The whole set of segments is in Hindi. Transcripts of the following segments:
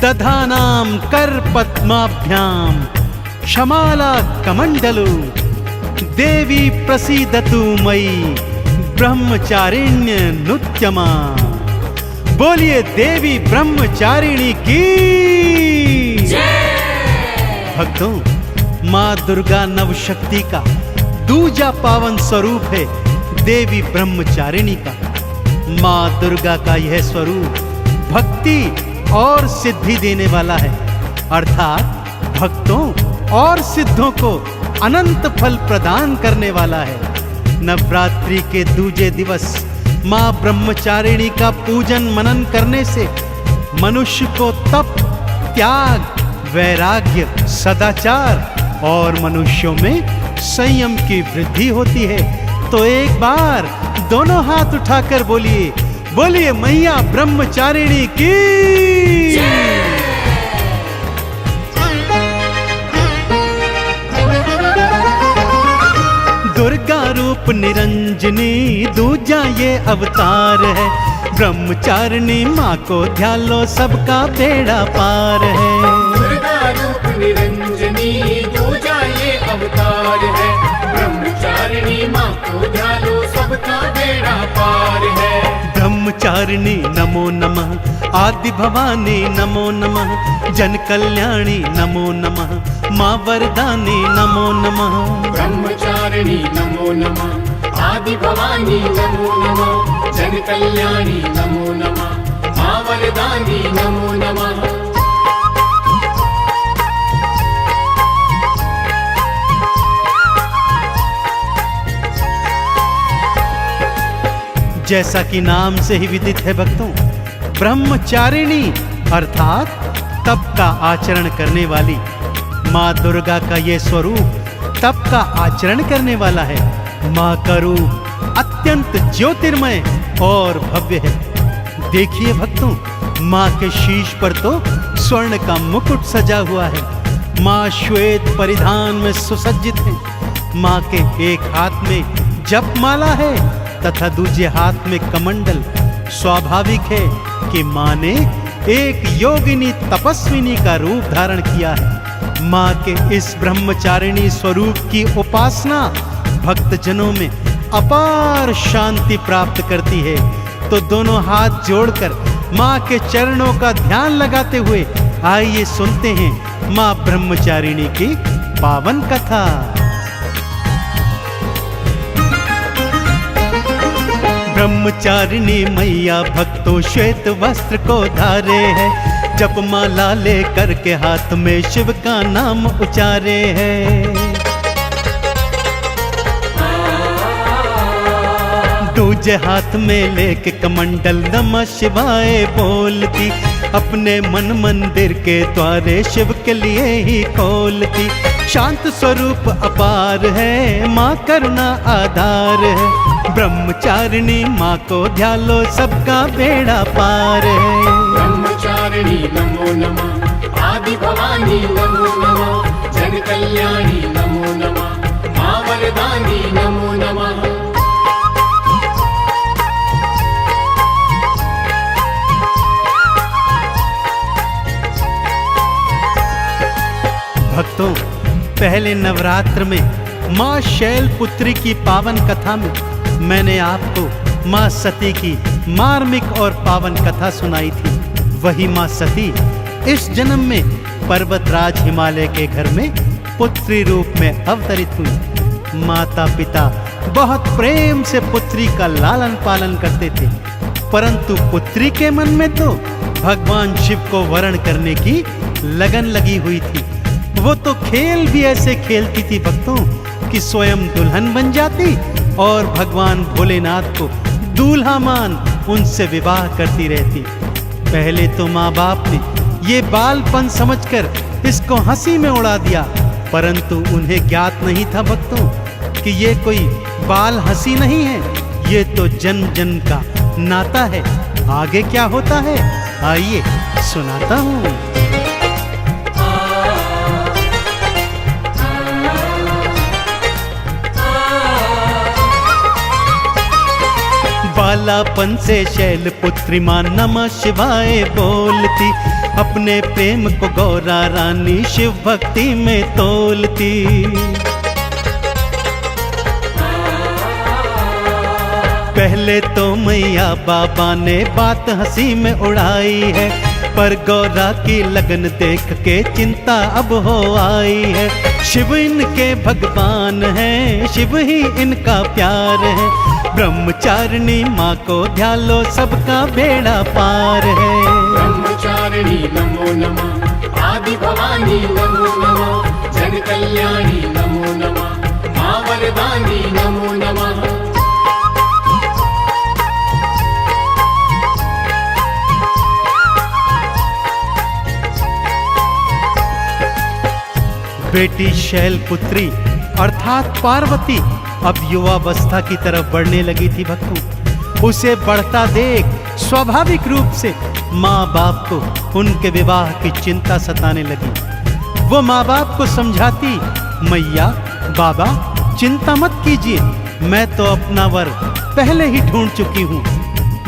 दधानां कर पद्माभ्यां क्षमाला कमंडलु देवी प्रसीदतु मयि ब्रह्मचारिण्य नृत्यमा। बोलिए देवी ब्रह्मचारिणी की भक्तों, माँ दुर्गा नवशक्ति का दूजा पावन स्वरूप है देवी ब्रह्मचारिणी का। माँ दुर्गा का यह स्वरूप भक्ति और सिद्धि देने वाला है, अर्थात भक्तों और सिद्धों को अनंत फल प्रदान करने वाला है। नवरात्रि के दूजे दिवस माँ ब्रह्मचारिणी का पूजन मनन करने से मनुष्य को तप, त्याग, वैराग्य, सदाचार और मनुष्यों में संयम की वृद्धि होती है। तो एक बार दोनों हाथ उठाकर बोलिए, बोलिए मैया ब्रह्मचारिणी की। दुर्गा रूप निरंजनी दूजा ये अवतार है। ब्रह्मचारिणी माँ को ध्यान लो, सबका बेड़ा पार है। दुर्गा रूप निरंजनी दूजा ये अवतार है। ब्रह्मचारिणी माँ को ध्यान लो, सबका बेड़ा पार है। ब्रह्मचारिणी नमो नमः, आदि भवानी नमो नमः, जन कल्याणी नमो नमः, माँ वरदानी नमो नमः। ब्रह्मचारिणी नमो नमः, आदि भवानी नमो नमः, जन कल्याणी नमो नमः, माँ वरदानी नमो नमः। जैसा कि नाम से ही विदित है भक्तों, ब्रह्मचारिणी अर्थात तप का आचरण करने वाली। माँ दुर्गा का ये स्वरूप तप का आचरण करने वाला है। माँ का रूप अत्यंत ज्योतिर्मय और भव्य है। देखिए भक्तों, माँ के शीश पर तो स्वर्ण का मुकुट सजा हुआ है। माँ श्वेत परिधान में सुसज्जित है। माँ के एक हाथ में जपमाला है तथा दूसरे हाथ में कमंडल। स्वाभाविक है कि माँ ने एक योगिनी तपस्विनी का रूप धारण किया है। माँ के इस ब्रह्मचारिणी स्वरूप की उपासना भक्तजनों में अपार शांति प्राप्त करती है। तो दोनों हाथ जोड़कर माँ के चरणों का ध्यान लगाते हुए आइए सुनते हैं माँ ब्रह्मचारिणी की पावन कथा। ब्रह्मचारिणी मैया भक्तों श्वेत वस्त्र को धारे है। जपमाला लेकर के हाथ में शिव का नाम उचारे है। दूजे हाथ में लेके कमंडल नमः शिवाय बोलती। अपने मन मंदिर के द्वारे शिव के लिए ही खोलती। शांत स्वरूप अपार है, माँ करुणा आधार है। ब्रह्मचारिणी माँ को ध्यान लो, सबका बेड़ा पार है। ब्रह्मचारिणी नमो नमः, आदि भवानी नमो नमः, जन कल्याणी नमो नमः, माँ वरदानी नमो नमः। भक्तों, पहले नवरात्र में माँ शैलपुत्री की पावन कथा में मैंने आपको माँ सती की मार्मिक और पावन कथा सुनाई थी। वही माँ सती इस जन्म में पर्वतराज हिमालय के घर में पुत्री रूप में अवतरित हुई। माता पिता बहुत प्रेम से पुत्री का लालन पालन करते थे, परंतु पुत्री के मन में तो भगवान शिव को वरण करने की लगन लगी हुई थी। वो तो खेल भी ऐसे खेलती थी भक्तों कि स्वयं दुल्हन बन जाती और भगवान भोलेनाथ को दूल्हा मान उनसे विवाह करती रहती। पहले तो माँ बाप ने ये बालपन समझकर इसको हंसी में उड़ा दिया, परंतु उन्हें ज्ञात नहीं था भक्तों कि ये कोई बाल हंसी नहीं है, ये तो जन्म जन्म का नाता है। आगे क्या होता है आइए सुनाता हूँ। बालापन से शैलपुत्री माँ नमः शिवाय बोलती, अपने प्रेम को गौरा रानी शिव भक्ति में तोलती। पहले तो मैया बाबा ने बात हंसी में उड़ाई है, पर गौरा की लगन देख के चिंता अब हो आई है। शिव इनके भगवान हैं, शिव ही इनका प्यार है, ब्रह्मचारिणी माँ को ध्यालो सबका बेड़ा पार है। ब्रह्मचारिणी नमो नमः, आदि भवानी नमो नमः, जन कल्याणी नमो नमः, माँ वरदानी नमो नमः। बेटी शैलपुत्री अर्थात पार्वती अब युवावस्था की तरफ बढ़ने लगी थी भक्तों। उसे बढ़ता देख स्वाभाविक रूप से माँ बाप को उनके विवाह की चिंता सताने लगी। वो माँ बाप को समझाती, मैया बाबा चिंता मत कीजिए, मैं तो अपना वर पहले ही ढूंढ चुकी हूँ।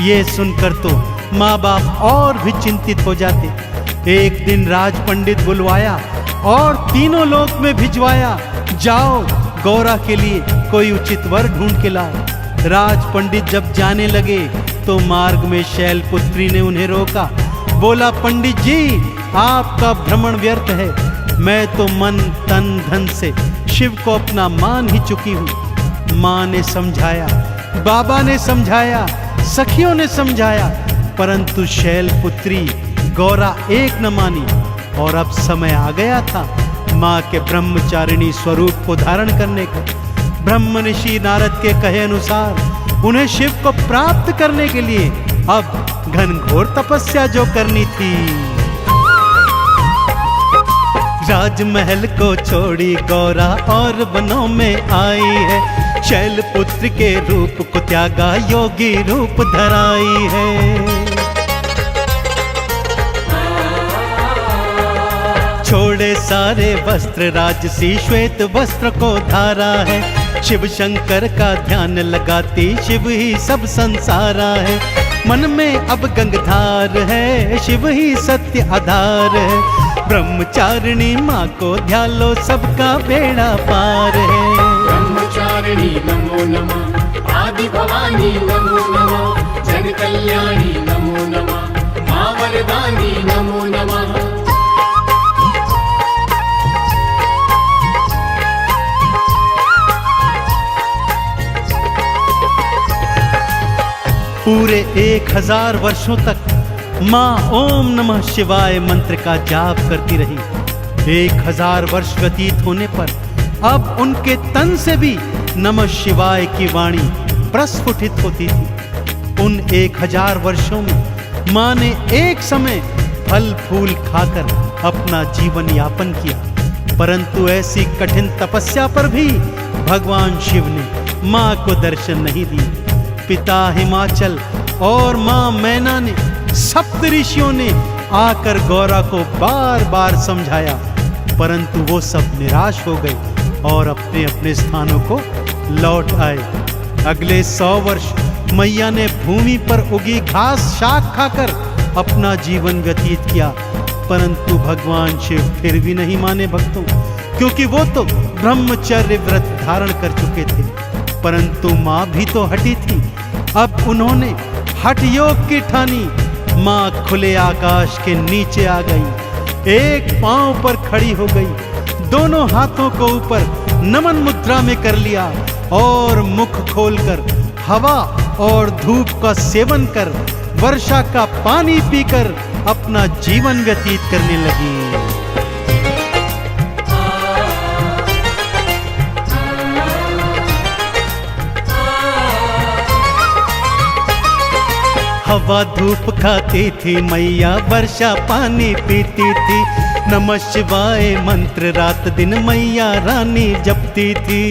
ये सुनकर तो माँ बाप और भी चिंतित हो जाते। एक दिन राज पंडित बुलवाया और तीनों लोक में भिजवाया, जाओ गौरा के लिए कोई उचित वर ढूंढ के लाओ। राज पंडित जब जाने लगे तो मार्ग में शैलपुत्री ने उन्हें रोका, बोला पंडित जी आपका भ्रमण व्यर्थ है, मैं तो मन तन धन से शिव को अपना मान ही चुकी हूँ। माँ ने समझाया, बाबा ने समझाया, सखियों ने समझाया, परंतु शैलपुत्री गौरा एक न मानी। और अब समय आ गया था माँ के ब्रह्मचारिणी स्वरूप को धारण करने का। ब्रह्म ऋषि नारद के कहे अनुसार उन्हें शिव को प्राप्त करने के लिए अब घनघोर तपस्या जो करनी थी। राजमहल को छोड़ी गौरा और वनों में आई है, शैलपुत्र के रूप को त्यागा योगी रूप धराई है। छोड़े सारे वस्त्र राजसी श्वेत वस्त्र को धारा है, शिव शंकर का ध्यान लगाती शिव ही सब संसारा है। मन में अब गंगधार है, शिव ही सत्य आधार है, ब्रह्मचारिणी माँ को ध्यालो सबका बेड़ा पार है। ब्रह्मचारिणी नमो नमः, आदि भवानी नमो नमः, जन कल्याणी नमो नमः, माँ वरदानी नमो नमः। पूरे 1000 वर्षों तक माँ ओम नमः शिवाय मंत्र का जाप करती रही। 1000 वर्ष व्यतीत होने पर अब उनके तन से भी नमः शिवाय की वाणी प्रस्फुटित होती थी। उन 1000 वर्षों में माँ ने एक समय फल फूल खाकर अपना जीवन यापन किया, परंतु ऐसी कठिन तपस्या पर भी भगवान शिव ने माँ को दर्शन नहीं दिए। पिता हिमाचल और माँ मैना ने, सप्त ऋषियों ने आकर गौरा को बार बार समझाया, परंतु वो सब निराश हो गए और अपने अपने स्थानों को लौट आए। अगले 100 वर्ष मैया ने भूमि पर उगी घास शाक खाकर अपना जीवन व्यतीत किया, परंतु भगवान शिव फिर भी नहीं माने भक्तों, क्योंकि वो तो ब्रह्मचर्य व्रत धारण कर चुके थे। परंतु माँ भी तो हटी थी। अब उन्होंने हठ योग की ठानी। माँ खुले आकाश के नीचे आ गई, एक पांव पर खड़ी हो गई, दोनों हाथों को ऊपर नमन मुद्रा में कर लिया और मुख खोलकर हवा और धूप का सेवन कर वर्षा का पानी पीकर अपना जीवन व्यतीत करने लगी। हवा धूप खाती थी मैया, वर्षा पानी पीती थी, नमः शिवाय मंत्र रात दिन मैया रानी जपती थी।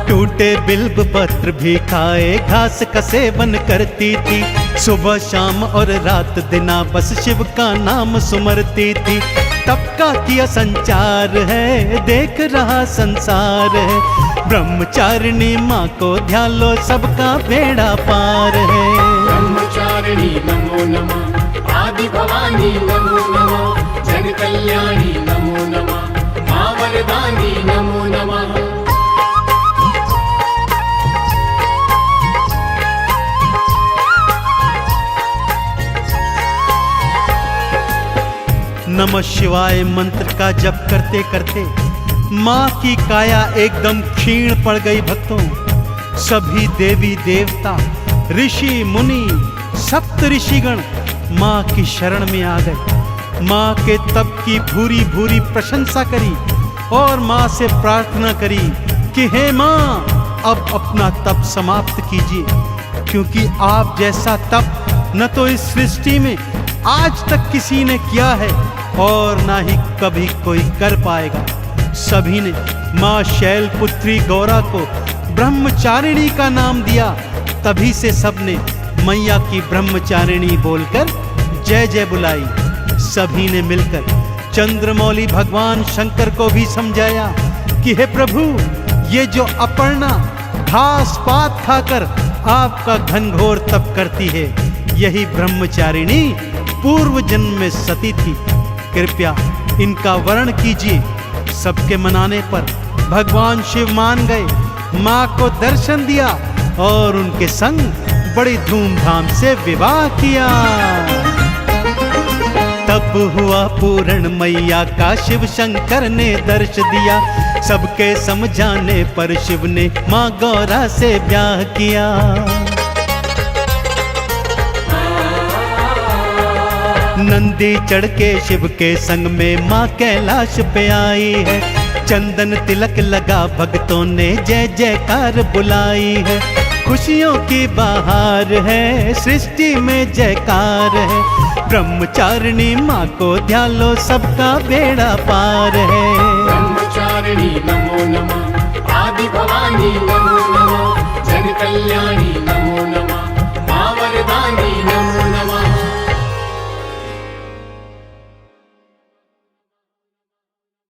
टूटे बिल्ब पत्र भी खाए घास का सेवन करती थी, सुबह शाम और रात दिना बस शिव का नाम सुमरती थी। तप का किया संचार है, देख रहा संसार है। ब्रह्मचारिणी माँ को ध्यान लो, सबका बेड़ा पार है। ब्रह्मचारिणी नमो नमः, आदि भवानी नमो नमः, जन कल्याणी नमो नमः, माँ वरदानी नमो नमः। नमः शिवाय मंत्र का जप करते करते माँ की काया एकदम क्षीण पड़ गई। भक्तों, सभी देवी देवता, ऋषि मुनि, सप्त ऋषिगण माँ की शरण में आ गए। माँ के तप की भूरी भूरी प्रशंसा करी और माँ से प्रार्थना करी कि हे माँ, अब अपना तप समाप्त कीजिए, क्योंकि आप जैसा तप न तो इस सृष्टि में आज तक किसी ने किया है और ना ही कभी कोई कर पाएगा। सभी ने माँ शैलपुत्री गौरा को ब्रह्मचारिणी का नाम दिया। तभी से सबने मैया की ब्रह्मचारिणी बोलकर जय जय बुलाई। सभी ने मिलकर चंद्रमौली भगवान शंकर को भी समझाया कि हे प्रभु, ये जो अपर्णा घास पात खाकर आपका घनघोर तप करती है, यही ब्रह्मचारिणी पूर्व जन्म में सती थी। कृपया इनका वर्ण कीजिए। सबके मनाने पर भगवान शिव मान गए, माँ को दर्शन दिया और उनके संग बड़ी धूमधाम से विवाह किया। तब हुआ पूर्ण मैया का शिव शंकर ने दर्श दिया। सबके समझाने पर शिव ने माँ गौरा से ब्याह किया। नंदी चढ़ के शिव के संग में माँ कैलाश पे आई है। चंदन तिलक लगा, भक्तों ने जय जयकार बुलाई है। खुशियों की बहार है, सृष्टि में जयकार है। ब्रह्मचारिणी माँ को ध्यान लो, सबका बेड़ा पार है। ब्रह्मचारिणी नमो नमः, आदि भवानी नमो नमः, जन कल्याणी